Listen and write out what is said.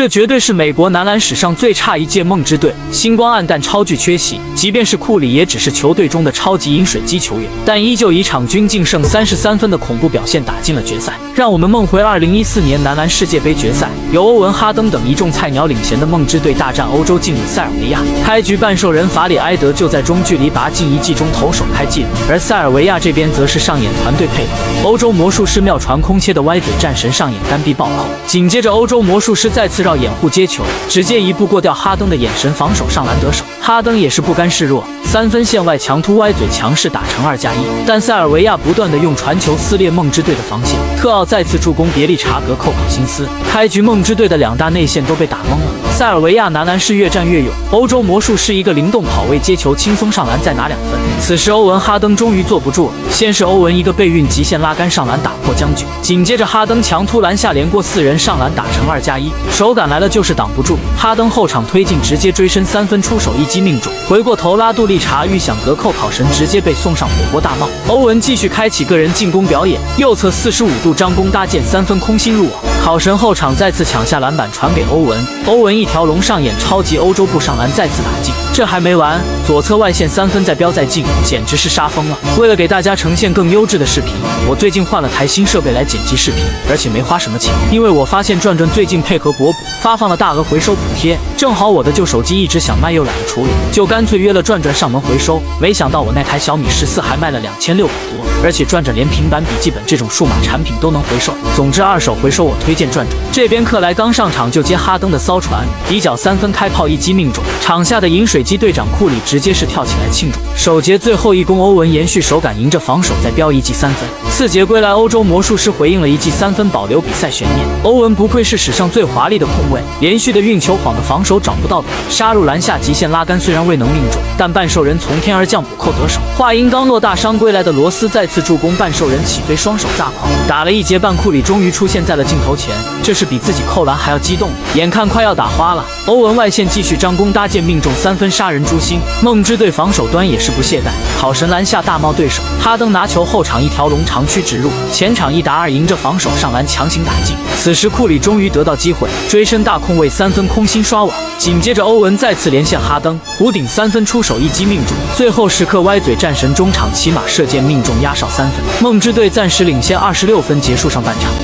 这绝对是美国男篮史上最差一届梦之队，星光黯淡，超巨缺席。即便是库里，也只是球队中的超级饮水机球员，但依旧以场均净胜33分的恐怖表现打进了决赛，让我们梦回2014年男篮世界杯决赛，由欧文、哈登等一众菜鸟领衔的梦之队大战欧洲劲旅塞尔维亚。开局半兽人法里埃德就在中距离拔进一记中投手开纪录，而塞尔维亚这边则是上演团队配合，欧洲魔术师妙传空切的歪嘴战神上演单臂暴扣，紧接着欧洲魔术师再次绕掩护接球，直接一步过掉哈登的眼神防守上篮得手。哈登也是不甘示弱，3分线外强突歪嘴强势打成2+1，但塞尔维亚不断的用传球撕裂梦之队的防线，特奥再次助攻别利查格扣考辛斯。开局梦之队的2大内线都被打懵了，塞尔维亚男篮是越战越勇，欧洲魔术师一个灵动跑位接球轻松上篮再拿2分。此时欧文哈登终于坐不住了，先是欧文一个背运极限拉杆上篮打破僵局，紧接着哈登强突篮下连过4人上篮打成2+1，手感来了就是挡不住，哈登后场推进直接追身3分出手一击命中，回过头拉杜利查预想隔扣考神直接被送上火锅大帽。欧文继续开启个人进攻表演，右侧45度张弓搭箭3分空心入网，考神后场再次抢下篮板传给欧文，欧文一条龙上演超级欧洲步上篮再次打进。这还没完，左侧外线3分再飙再进，简直是杀疯了。为了给大家呈现更优质的视频，我最近换了台新设备来剪辑视频，而且没花什么钱，因为我发现转转最近配合国补发放了大额回收补贴，正好我的旧手机一直想卖又懒得处理，就干脆约了转转上门回收。没想到我那台小米14还卖了2600多，而且转转连平板笔记本这种数码产品都能回收。总之二手回收我推荐转转。这边克莱刚上场就接哈登的骚传，底角3分开炮一击命中，场下的饮水机队长库里直接是跳起来庆祝。首节最后一攻，欧文延续手感迎着防守再飙一记3分。次节归来，欧洲魔术师回应了一记3分，保留比赛悬念。欧文不愧是史上最华丽的控卫，连续的运球晃的防守找不到北，杀入篮下极限拉杆，虽然未能命中，但半兽人从天而降补扣得手。话音刚落，大伤归来的罗斯再次助攻半兽人起飞，双手炸狂，打了1节半，库里终于出现在了镜头前，这是比自己扣篮还要激动，眼看快要打花了。欧文外线继续张弓搭箭命中3分，杀人诛心。梦之队防守端也是不懈怠，考神篮下大帽对手，哈登拿球后场一条龙长驱直入，前场1打2迎着防守上篮强行打进。此时库里终于得到机会，追身大控卫3分空心刷网，紧接着欧文再次连线哈登，弧顶3分出手一击命中，最后时刻歪嘴战神中场骑马射箭命中压哨3分，梦之队暂时领先26分，结束上半场。